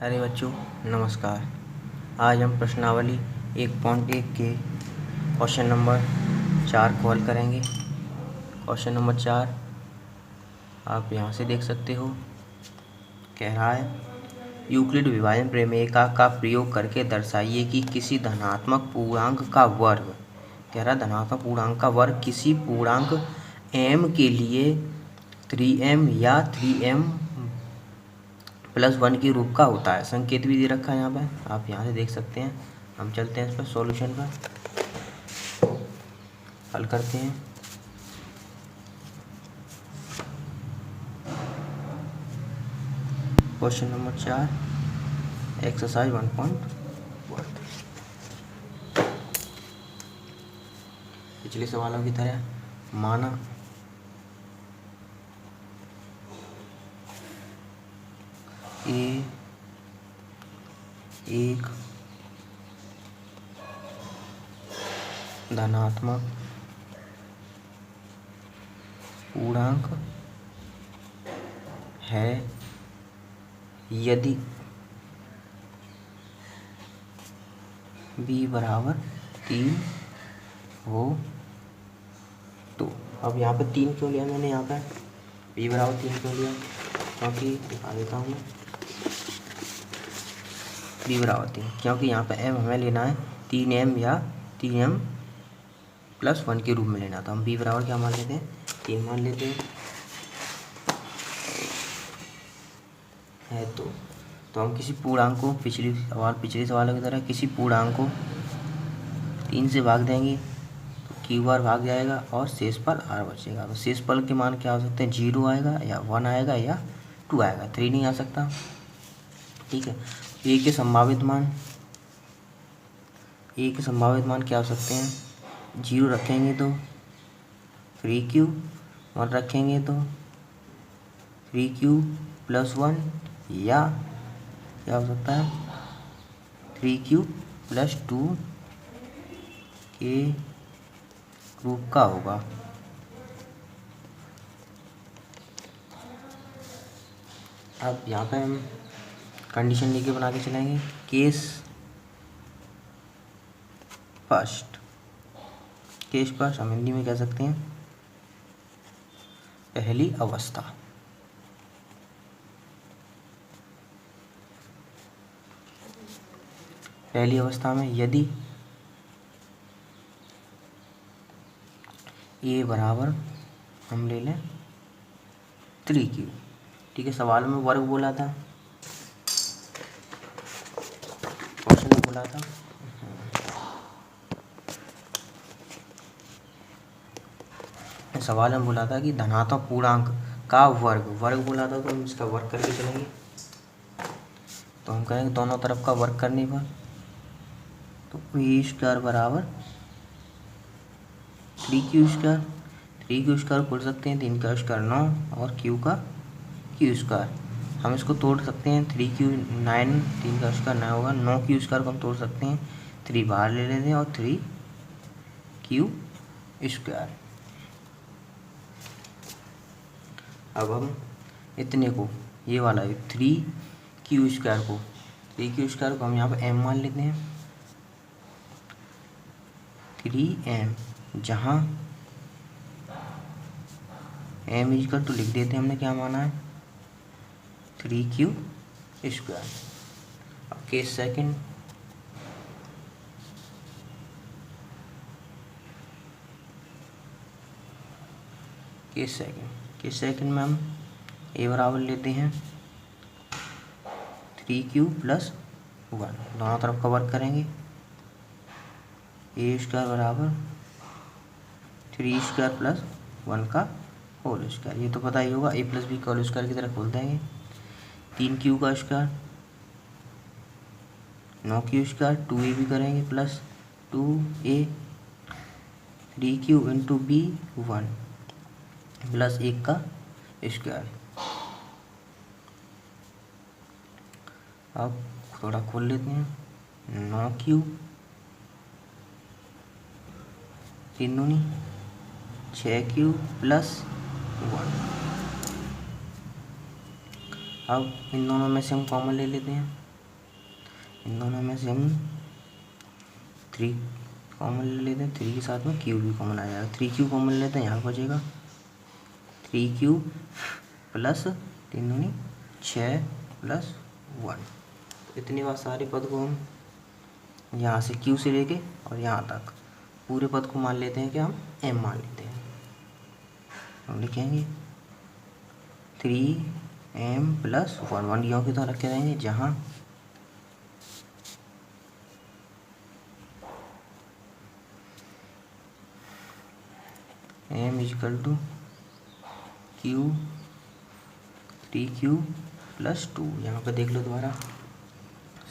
अरे बच्चों नमस्कार। आज हम प्रश्नावली 1.1 के क्वेश्चन नंबर 4 को हल करेंगे। क्वेश्चन नंबर 4 आप यहाँ से देख सकते हो। कह रहा है यूक्लिड विभाजन प्रमेय का प्रयोग करके दर्शाइए कि किसी धनात्मक पूर्णांक का वर्ग, कह रहा है धनात्मक पूर्णांक का वर्ग किसी पूर्णांक m के लिए 3m या 3m+1 के रूप का होता है। संकेत भी दे रखा है यहाँ पे, आप यहाँ से देख सकते हैं। हम चलते हैं इस पर सॉल्यूशन पर, हल करते हैं। क्वेश्चन नंबर 4 एक्सरसाइज 1.1 पिछले सवालों की तरह माना ए एक धनात्मक पूर्णांक है यदि b बराबर 3 हो तो। अब यहाँ पर 3 क्यों लिया मैंने, यहाँ पर b बराबर 3 क्यों लिया, क्योंकि दिखा देता हूँ मैं। b बराबर 3 क्योंकि यहाँ पर m हमें लेना है 3m या 3m+1 के रूप में लेना था। हम b बराबर क्या मान लेते हैं, 3 मान लेते हैं। है तो हम किसी पूर्णांक को पिछले सवालों की तरह किसी पूर्णांक को 3 से भाग देंगे तो q बार भाग जाएगा और शेषफल r बचेगा। तो शेषफल के मान क्या हो सकते हैं, 0 आएगा या 1 आएगा या 2 आएगा, 3 नहीं आ सकता। ठीक है, a के संभावित मान क्या हो सकते हैं, 0 रखेंगे तो 3q, 1 रखेंगे तो 3q+1 या क्या हो सकता है 3q+2 के रूप का होगा। अब यहाँ पे हम कंडीशन लेके बना के चलेंगे। केस फर्स्ट हम हिंदी में कह सकते हैं पहली अवस्था। पहली अवस्था में यदि a बराबर हम ले लें 3q। ठीक है, सवाल में वर्ग बोला था, क्वेश्चन में बोला था कि धनात्मक पूर्णांक का वर्ग बोला था, तो हम इसका वर्ग करके चलेंगे। तो हम करेंगे दोनों तरफ का वर्ग करने पर, तो a² बराबर 3q² खोल सकते हैं, 3 का स्क्वायर 9 और q का q²। हम इसको तोड़ सकते हैं, 3q 9, 3 का स्क्वायर 9 होगा, 9q² को हम तोड़ सकते हैं, 3 बाहर ले लेते हैं और 3q²। अब हम इतने को, ये वाला 3q² को हम यहाँ पर m मान लेते हैं, 3m, जहाँ m तो लिख देते हैं, हमने क्या माना है 3q²। अब केस सेकंड, में हम a बराबर लेते हैं 3q+1, दोनों तरफ का वर्क करेंगे। a² बराबर 3² + 1 का होल स्क्वायर, ये तो पता ही होगा, a+b का होल स्क्वायर की तरह खोल देंगे। 3q का स्क्वायर 9q², 2a भी करेंगे plus 2a, 3q × b1 plus 1 का स्क्वायर। अब थोड़ा खोल लेते हैं, 9q 3 दूनी 6q + 1। अब इन दोनों में से हम कॉमन ले लेते हैं, इन दोनों में से हम 3 कॉमन ले लेते हैं, 3 के साथ में क्यू भी कॉमन आ जाएगा। 3 क्यू कॉमन लेते हैं, यहाँ बचेगा 3 क्यू प्लस 3 दूनी 6 प्लस 1। इतनी बार सारे पद को हम यहाँ से क्यू से लेके और यहाँ तक पूरे पद को मान लेते हैं कि हम m मान लेते हैं। हम लिखेंगे 3m प्लस 1 यों की तरह रखे रहेंगे, जहाँ m is equal to q 3q plus 2। यहाँ पे देख लो दोबारा,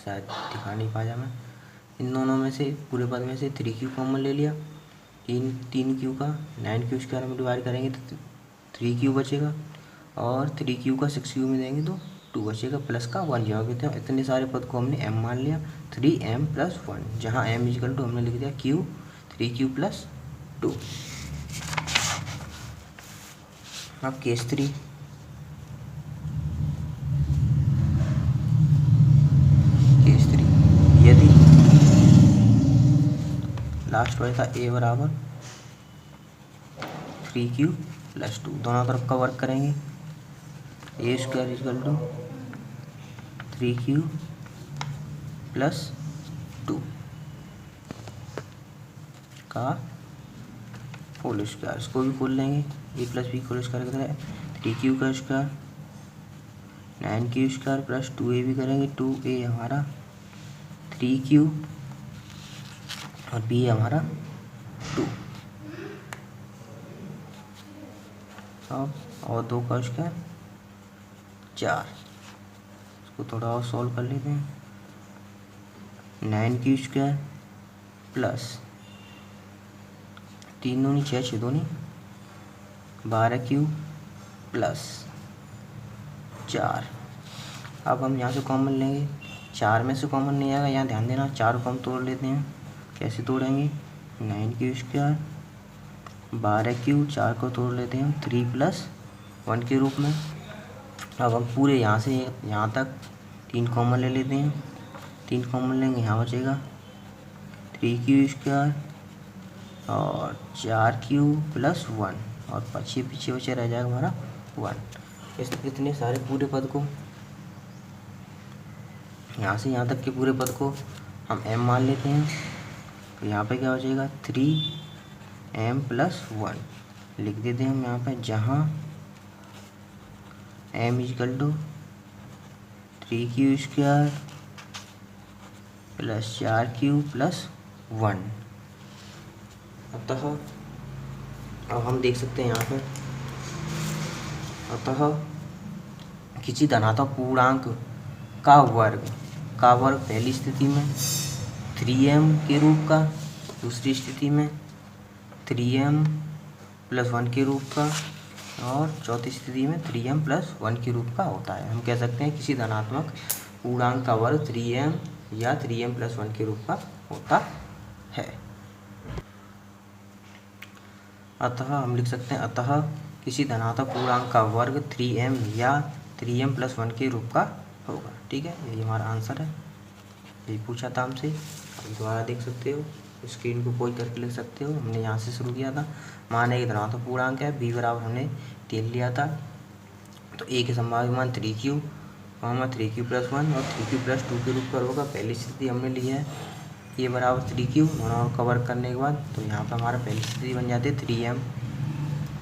शायद दिखा नहीं पाया मैं। इन दोनों में से पूरे पद में से 3q कॉमन ले लिया, 3q का 9q स्क्वायर में डिवाइड करेंगे तो 3q बचेगा, और 3q का 6q में देंगे तो 2 बचेगा, प्लस का 1 जहाँ कहते हैं। इतने सारे पद को हमने m मान लिया, 3m प्लस 1, जहाँ m इजकल टू हमने लिख दिया q 3q प्लस 2। अब केस 3, यदि लास्ट वाला था a बराबर 3q प्लस 2, दोनों तरफ का वर्क करेंगे। A square is equal to 3q plus 2 का होल स्क्वायर, इसको भी खोल लेंगे। A plus B whole square कितना है 3q का square, 9q square plus 2a भी करेंगे। 2a हमारा 3q और b हमारा 2, और 2 का स्क्वायर 4। इसको थोड़ा और सॉल्व कर लेते हैं। 9q स्क्वायर प्लस 3 दूनी 6, 6 दूनी 12q प्लस 4। अब हम यहाँ से कॉमन लेंगे, 4 में से कॉमन नहीं आएगा, यहाँ ध्यान देना 4 को हम तोड़ लेते हैं। कैसे तोड़ेंगे, 9q स्क्वायर 12q, 4 को तोड़ लेते हैं हम 3 प्लस 1 के रूप में। अब हम पूरे यहाँ से यहाँ तक 3 कॉमन ले लेते हैं, 3 कॉमन लेंगे, यहाँ बचेगा 3q स्क्वायर और 4q प्लस 1, और पीछे बचे रह जाएगा हमारा 1। इतने सारे पूरे पद को, यहाँ से यहाँ तक के पूरे पद को हम m मान लेते हैं। तो यहाँ पे क्या बचेगा 3m प्लस 1 लिख देते हैं हम यहाँ पे, जहाँ m is equal to 3q square plus 4q plus 1। अतः अब हम देख सकते हैं यहाँ पर, अतः किसी धनात्मक पूर्णांक का वर्ग पहली स्थिति में 3m के रूप का, दूसरी स्थिति में 3m प्लस 1 के रूप का, और चौथी स्थिति में 3m प्लस 1 के रूप का होता है। हम कह सकते हैं किसी धनात्मक पूर्णांक का वर्ग 3m या 3m प्लस 1 के रूप का होता है। अतः हम लिख सकते हैं, अतः किसी धनात्मक पूर्णांक का वर्ग 3m या 3m प्लस 1 के रूप का होगा। ठीक है, यही हमारा आंसर है, यही पूछा था हमसे। आप दोबारा देख सकते हो, स्क्रीन को पोज करके लिख सकते हो। हमने यहाँ से शुरू किया था, मान एक धनात्मक पूर्णांक है, b बराबर हमने 3 लिया था, तो a के संभावित मान 3q, 3q प्लस 1 और 3q प्लस 2 के रूप पर होगा। पहली स्थिति हमने ली है a बराबर 3q, दोनों कवर करने के बाद तो यहाँ पर हमारा पहली स्थिति बन जाती है 3m,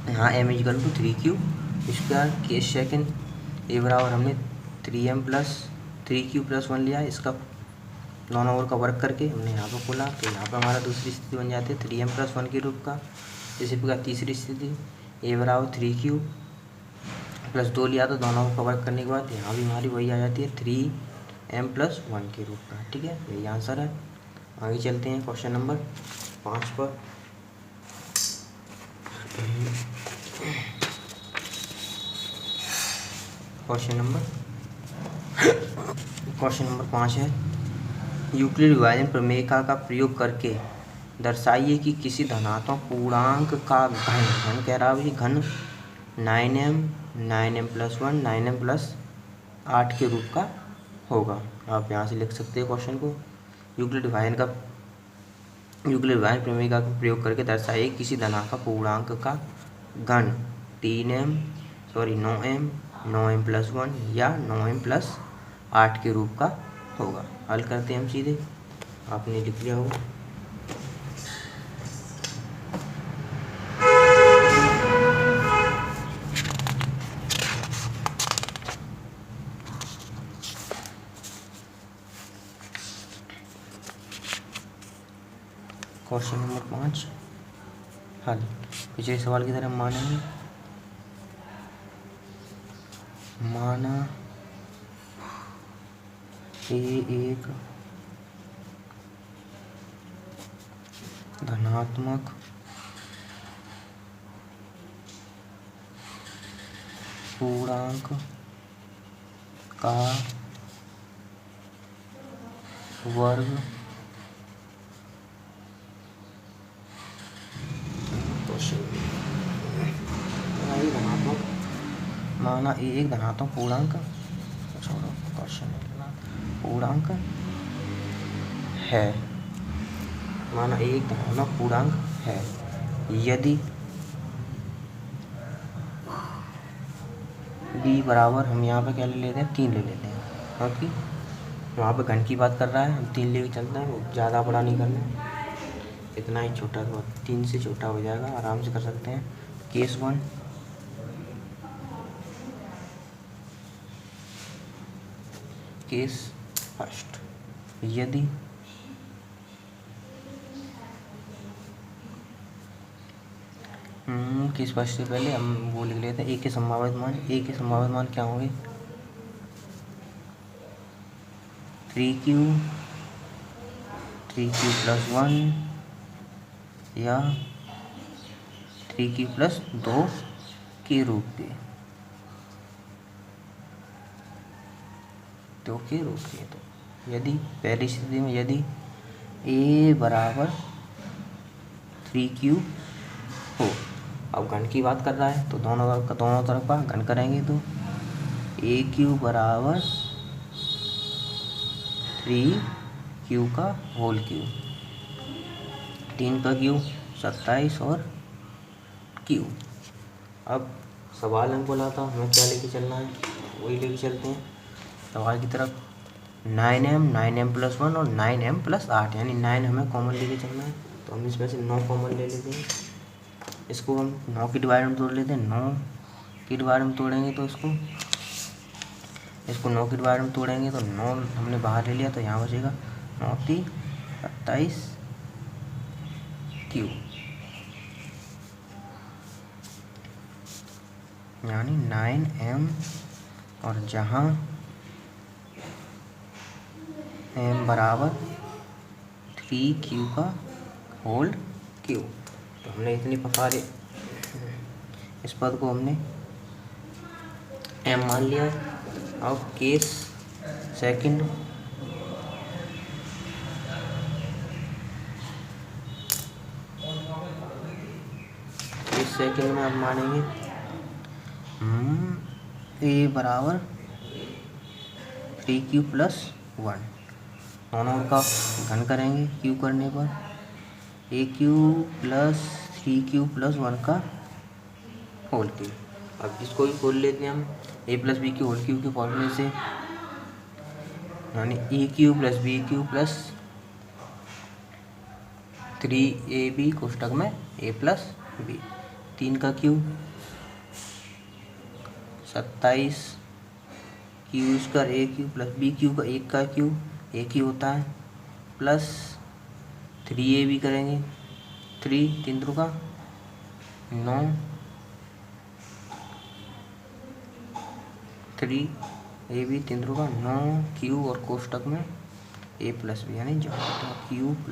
यहाँ m is equal to 3q square. Case second, a बराबर हमने 3m प्लस 3q प्लस 1 लिया, इसका दोनों ओर का वर्क करके हमने यहाँ पर खोला, तो यहाँ पर हमारा दूसरी स्थिति बन जाती है 3m प्लस 1 के रूप का। इसी प्रकार तीसरी स्थिति, a बराबर 3q प्लस 2 लिया, तो दोनों को वर्क करने के बाद यहाँ भी हमारी वही आ जाती है 3m प्लस 1 के रूप का। ठीक है, यही आंसर है। आगे चलते हैं क्वेश्चन नंबर 5 पर। क्वेश्चन नंबर 5 है, यूक्लिड विभाजन प्रमेय का प्रयोग करके दर्शाइए कि किसी धनात्मक पूर्णांक का घन कह रहा है घन 9m प्लस 1 9m प्लस 8 के रूप का होगा। आप यहाँ से लिख सकते हो क्वेश्चन को। यूक्लिड वाइन प्रमेय का प्रयोग करके दर्शाइए किसी धनात्मक पूर्णांक का घन 9m+1 या 9m+8 के रूप का होगा। हल करते हैं हम सीधे, आपने लिख लिया होगा। क्वेश्चन नंबर 5 हल। पिछले सवाल की तरह मानेंगे, माना ए एक धनात्मक पूर्णांक का वर्ग माना ए एक धनात्मक पूर्णांक पूर्णांक है, माना ए एक धनात्मक पूर्णांक है यदि b बराबर, हम यहाँ पे क्या ले लेते हैं, 3 ले लेते हैं, क्योंकि वहाँ पे घन की बात कर रहा है, हम 3 लेके चलते हैं, ज़्यादा बड़ा नहीं करना, इतना ही छोटा, तो 3 से छोटा हो जाएगा, आराम से कर सकते हैं। केस 1, केस फर्स्ट, यदि केस फर्स्ट से पहले हम वो लिख लेते हैं ए के संभावित मान। ए के संभावित मान क्या होंगे, 3q + 1 या 3q + 2 के रूप के, तो यदि पहली स्थिति में यदि a बराबर 3q हो, अब घन की बात कर रहा है तो दोनों तरफ का घन करेंगे, तो aq बराबर 3q का होल क्यूब, 3 का क्यूब 27 और q। अब सवाल में बोला था हमें क्या लेके चलना है, वही लेके चलते हैं सवाल की तरफ। 9m+1 और 9m+8, यानी 9 हमें कॉमन लेके चलना है, तो हम इसमें से 9 कॉमन ले लेते हैं। इसको हम 9 की डिवाइड में तोड़ लेते हैं, 9 की डिवाइड में तोड़ेंगे तो इसको 9 की डिवाइड में तोड़ेंगे तो 9 हमने बाहर ले लिया, तो यहाँ बचेगा 9 × 27 क्यूब, यानी 9m, और जहाँ m बराबर 3q का होल क्यूब, तो हमने इतनी प्रकार इस पद को हमने m मान लिया। अब केस सेकंड, में आप मानेंगे a बराबर 3q + 1, दोनों का घन करेंगे q करने पर, aq + 3q + 1 का होल क्यूब। अब इसको ही खोल लेते हैं हम a + b के होल क्यूब के फॉर्मूले से, यानी a³ + b³ + 3ab कोष्टक में a + b, 3 का क्यूब 27 q² a³ + b³ का 1 का क्यूब एक ही होता है, प्लस 3ab करेंगे, 3 3 का 9, 3ab 3 का 9 q और कोष्टक में a + b, यानी q +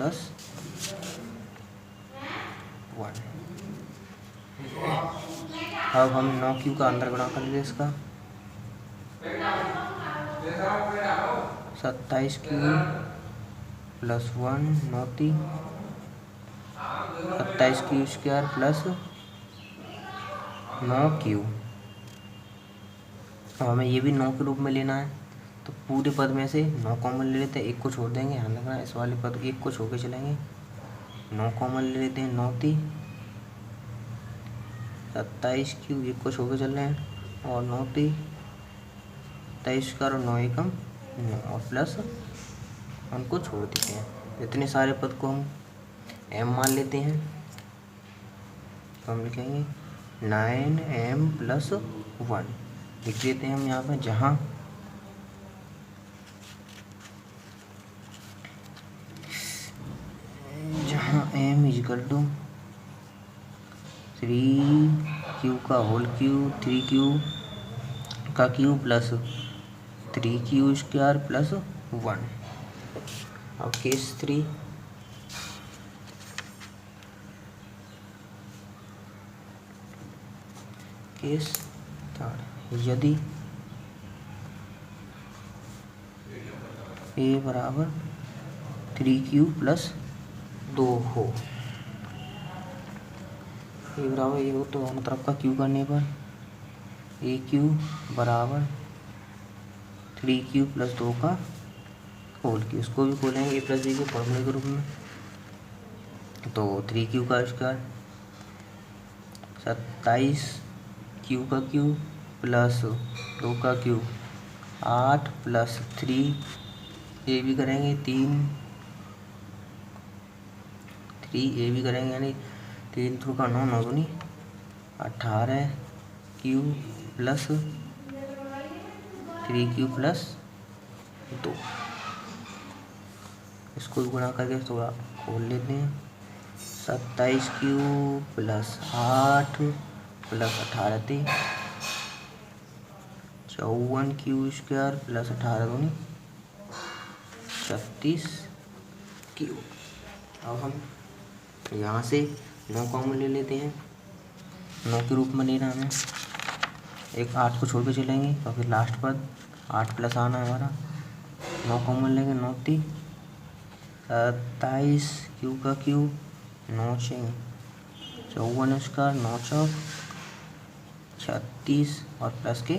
1। अब हम 9q का अंदर गुणा कर लेंगे इसका, 27q + 1 9 27q² + 9q। अब हमें ये भी 9 के रूप में लेना है, तो पूरे पद में से 9 कॉमन ले लेते हैं, एक को छोड़ देंगे, ध्यान रखना इस वाले पद एक को छोड़ के चलेंगे। 9 कॉमन ले लेते हैं, 9 × 27 क्यूब, एक को छोड़ के चल रहे हैं, और 9 × 23 और 9 एकम 9 और प्लस उनको छोड़ देते हैं। इतने सारे पद को हम m मान लेते हैं, तो हम लिखेंगे 9m + 1 लिख देते हैं हम यहाँ पर, जहाँ m = 3q का होल क्यूब, 3q का क्यूब प्लस 3q² + 1। अब केस 3, केस 3, यदि a = 3q + 2 हो, a बराबर ये हो तो दोनों तरफ का q करने पर aq = 3q + 2 का होल क्यूब, इसको भी खोलेंगे a + b के फॉर्मूले के रूप में। तो 3q का स्क्वायर 27q का क्यूब प्लस 2 का क्यूब 8 + 3 ए भी करेंगे 3 भी करेंगे, यानी 3 × 3 = 9, 9 दूनी 18 क्यूब प्लस 3q + 2, इसको गुणा करके थोड़ा खोल लेते हैं। 27q + 8 + 18 = 54q² + 18 दूनी 36q। अब हम यहाँ से 9 कॉमन ले लेते हैं, 9 के रूप में लेना हमें, एक 8 को छोड़ के चलेंगे तो फिर लास्ट पद 8 प्लस आना हमारा, 9 कॉमन लेंगे, 9 × 27q का क्यूब 9 × 54 9 × 36 और प्लस के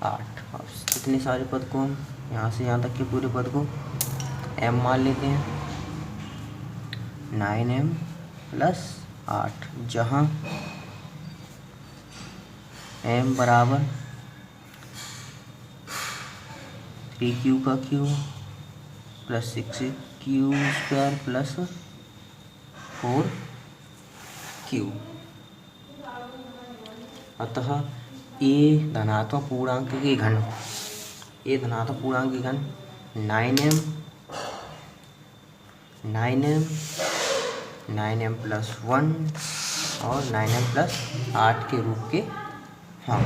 8। अब इतने सारे पद को हम यहाँ से यहाँ तक के पूरे पद को m मान लेते हैं, 9m + 8, जहाँ m = 3q का क्यूब प्लस 6q² + 4q। अतः a धनात्मक पूर्णांक के घन 9m 9m + 1 और 9m + 8 के रूप के हाँ,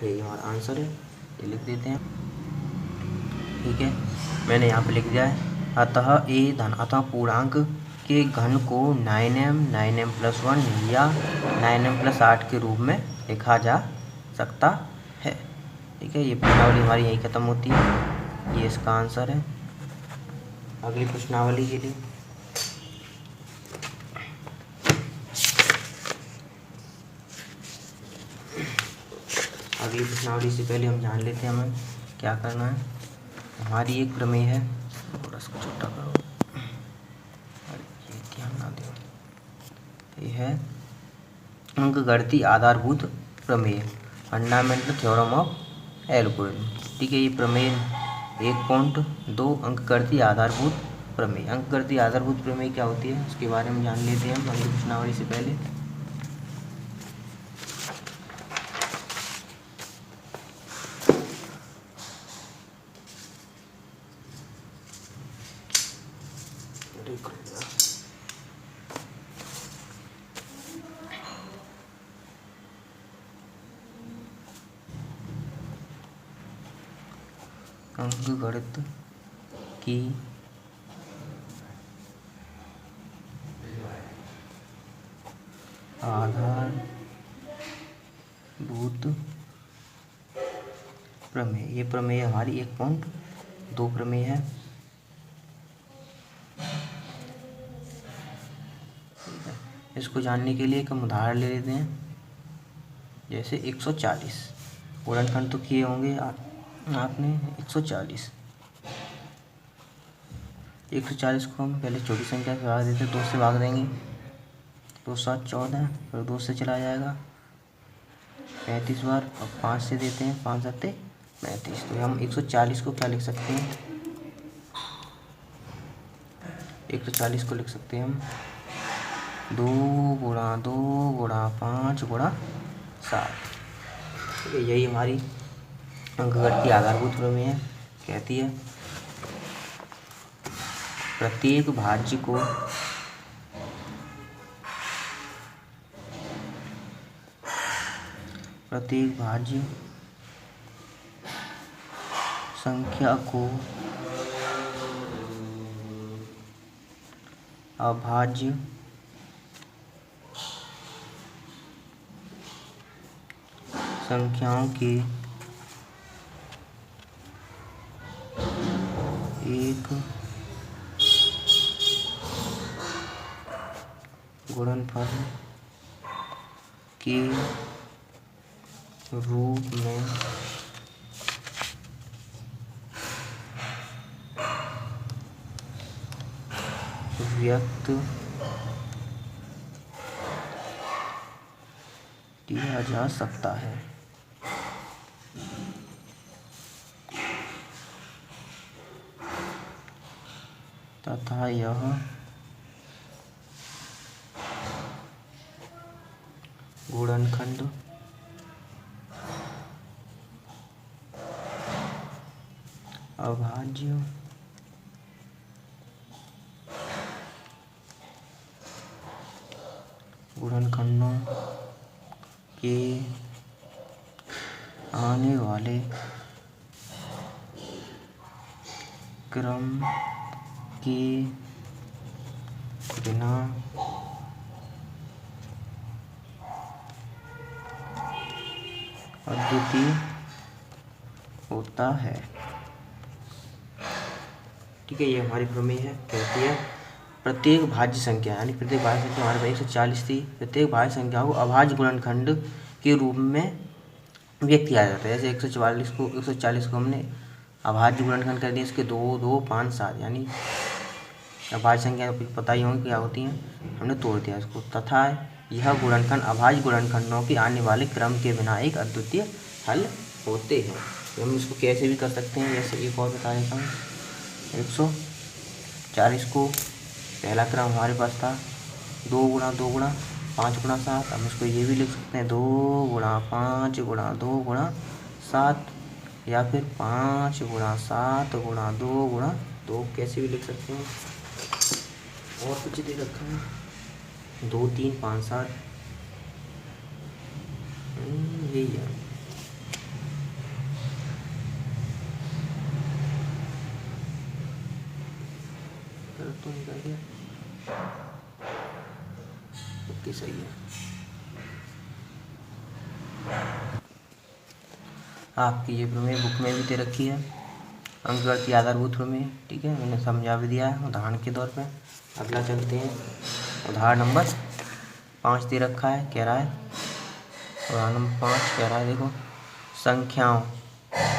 यही हमारा आंसर है, ये लिख देते हैं। ठीक है, मैंने यहाँ पे लिख दिया है। अतः a धनात्मक पूर्णांक के घन को 9m 9m + 1 या 9m + 8 के रूप में लिखा जा सकता है। ठीक है, ये प्रश्नावली हमारी यहीं ख़त्म होती है, ये इसका आंसर है। अगली प्रश्नावली के लिए से पहले हम जान लेते हैं हमें क्या करना है। हमारी एक प्रमेय है, थोड़ा सा छोटा करो, ये ध्यान ना दो, ये है अंकगणितीय आधारभूत प्रमेय, फंडामेंटल थ्योरम ऑफ एल्गोरिथम। ठीक है, ये प्रमेय 1.2 अंकगणितीय आधारभूत प्रमेय। अंकगणितीय आधारभूत प्रमेय क्या होती है इसके बारे में जान लेते हैं हम अगली प्रश्नावली से पहले। अंकगणित की आधारभूत प्रमेय, ये प्रमेय हमारी 1.2 प्रमेय है। इसको जानने के लिए एक हम उदाहरण ले लेते हैं, जैसे 140 गुणनखंड तो किए होंगे आपने 140 को हम पहले छोटी संख्या से भाग देते, 2 से भाग देंगे, 2 7 14, फिर 2 से चला जाएगा 35 बार, और 5 से देते हैं, 5 7 35। तो हम 140 को क्या लिख सकते हैं, 140 को लिख सकते हैं हम 2 गुणा 2 गुणा 5 गुणा 7। यही हमारी अंकगणित की आधारभूत प्रमेय है। कहती है प्रत्येक भाज्य को संख्या को अभाज्य संख्याओं के एक गुणनफल के रूप में व्यक्त किया जा सकता है। तथा यह गुणनखंड अभाज्य गुणनखंडों के आने वाले क्रम के बिना अद्वितीय होता है। ठीक है, ये हमारी प्रमेय है। कहती है प्रत्येक भाज्य संख्या, यानी प्रत्येक भाज्य संख्या हमारे पास 140 थी, प्रत्येक भाज्य संख्या को अभाज्य गुणनखंड के रूप में व्यक्त किया जाता है। जैसे 140 को हमने अभाज्य गुणनखंड कर दिया, इसके 2 2 5 7, यानी अभाज्य संख्या पता ही होंगी क्या होती हैं, हमने तोड़ दिया इसको। तथा यह गुणनखंड अभाज्य गुणनखंडों के आने वाले क्रम के बिना एक अद्वितीय हल होते हैं। तो हम इसको कैसे भी कर सकते हैं, जैसे एक और बता देता हूँ। 140 को पहला क्रम हमारे पास था 2 गुणा 2 गुणा 5 गुणा 7। हम इसको ये भी लिख सकते हैं 2 गुणा 5 गुणा 2 गुणा 7, या फिर 5 गुणा 7 गुणा 2 गुणा 2, कैसे भी लिख सकते हैं। और कुछ दे रखा है 2 3 5 7, यही है। तो निकल गया, ओके सही है। आपकी ये प्रमेय बुक में भी दे रखी है, अंकगणित की आधारभूत प्रमेय। ठीक है, मैंने समझा भी दिया है उदाहरण के तौर पे। अगला चलते हैं, उदाहरण नंबर 5 दे रखा है। कह रहा है उदाहरण नंबर 5 कह रहा है, देखो संख्याओं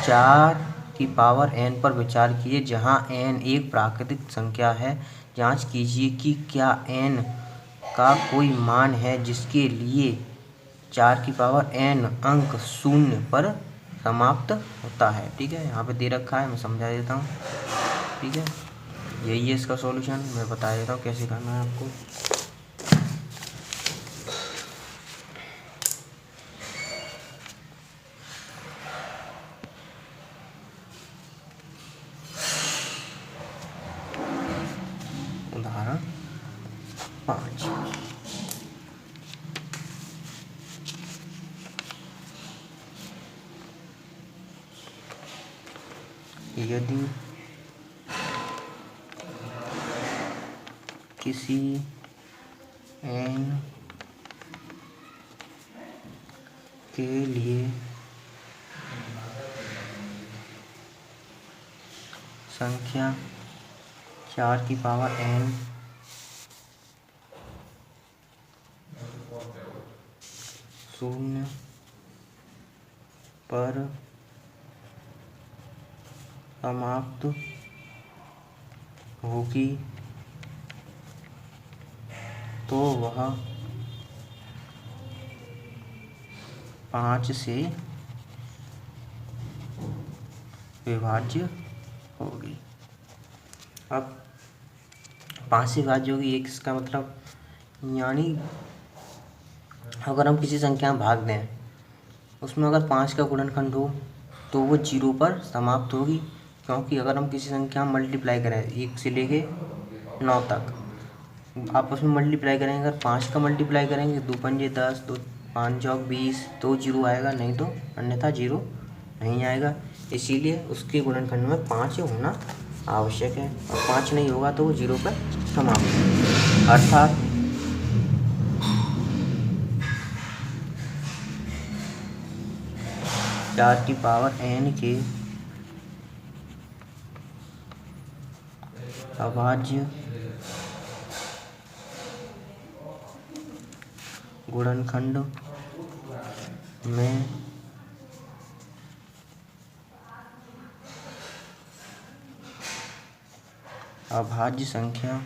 4 की पावर n पर विचार कीजिए जहां n एक प्राकृतिक संख्या है। जांच कीजिए कि क्या n का कोई मान है जिसके लिए 4 की पावर n अंक 0 पर समाप्त होता है। ठीक है, यहाँ पे दे रखा है, मैं समझा देता हूँ। ठीक है, यही है इसका सॉल्यूशन, मैं बता देता हूँ कैसे करना है आपको। उदाहरण 5, यदि किसी n के लिए संख्या 4 की पावर n 0 पर समाप्त होगी तो वह 5 से विभाज्य होगी। अब 5 से विभाज्य होगी, एक इसका मतलब यानी अगर हम किसी संख्या में भाग दें, उसमें अगर 5 का गुणनखंड हो तो वो 0 पर समाप्त होगी, क्योंकि अगर हम किसी संख्या में मल्टीप्लाई करें 1 से लेके 9 तक आपस में मल्टीप्लाई करेंगे, अगर 5 का मल्टीप्लाई करेंगे 2 पंजे 10, 2 5 चौक 20 तो 0 आएगा, नहीं तो अन्यथा 0 नहीं आएगा। इसीलिए उसके गुणनखंड में 5 होना आवश्यक है, और 5 नहीं होगा तो वो 0 पर समाप्त होगा। अर्थात चार की पावर n के अभाज्य गुणनखंड में अभाज्य संख्या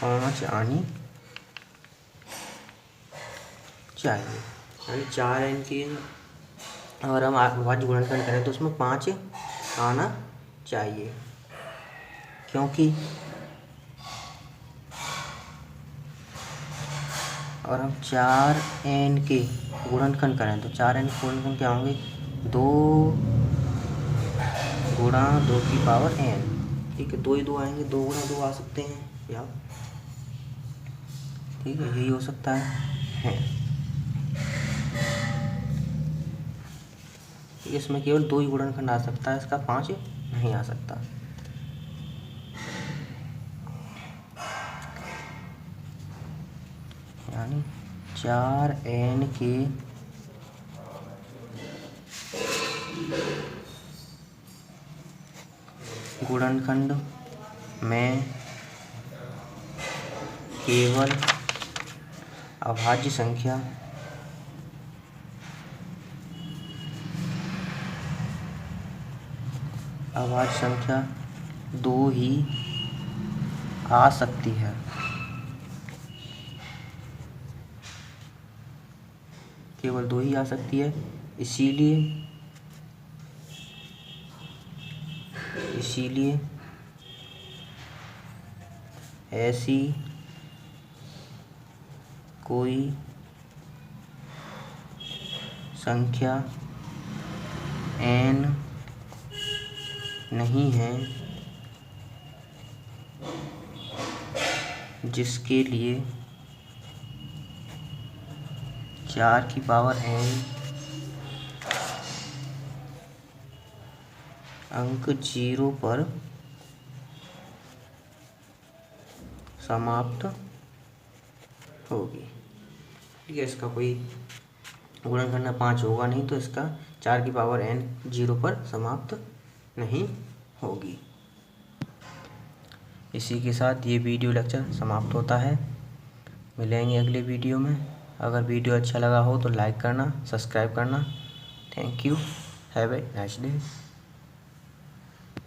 पाँच आनी चाहिए। यानी 4n की अगर हम अभाज्य गुणनखंड करें तो उसमें 5 आना चाहिए, क्योंकि अगर हम 4n के गुणनखंड करें तो 4n के गुणनखंड क्या होंगे, 2 गुणा 2 की पावर n। ठीक है, 2 ही 2 आएंगे, 2 गुणा 2 आ सकते हैं या ठीक है, यही हो सकता है। इसमें केवल 2 ही गुणनखंड आ सकता है, इसका 5 नहीं आ सकता। यानी 4n के गुणनखंड में केवल अभाज्य संख्या दो ही आ सकती है। केवल 2 ही आ सकती है, इसीलिए ऐसी कोई संख्या n नहीं है जिसके लिए 4 की पावर n अंक 0 पर समाप्त होगी। ठीक है, इसका कोई गुणनखंड 5 होगा नहीं, तो इसका 4 की पावर n 0 पर समाप्त नहीं होगी। इसी के साथ ये वीडियो लेक्चर समाप्त होता है। मिलेंगे अगले वीडियो में। अगर वीडियो अच्छा लगा हो तो लाइक करना, सब्सक्राइब करना। Thank you, have a nice day.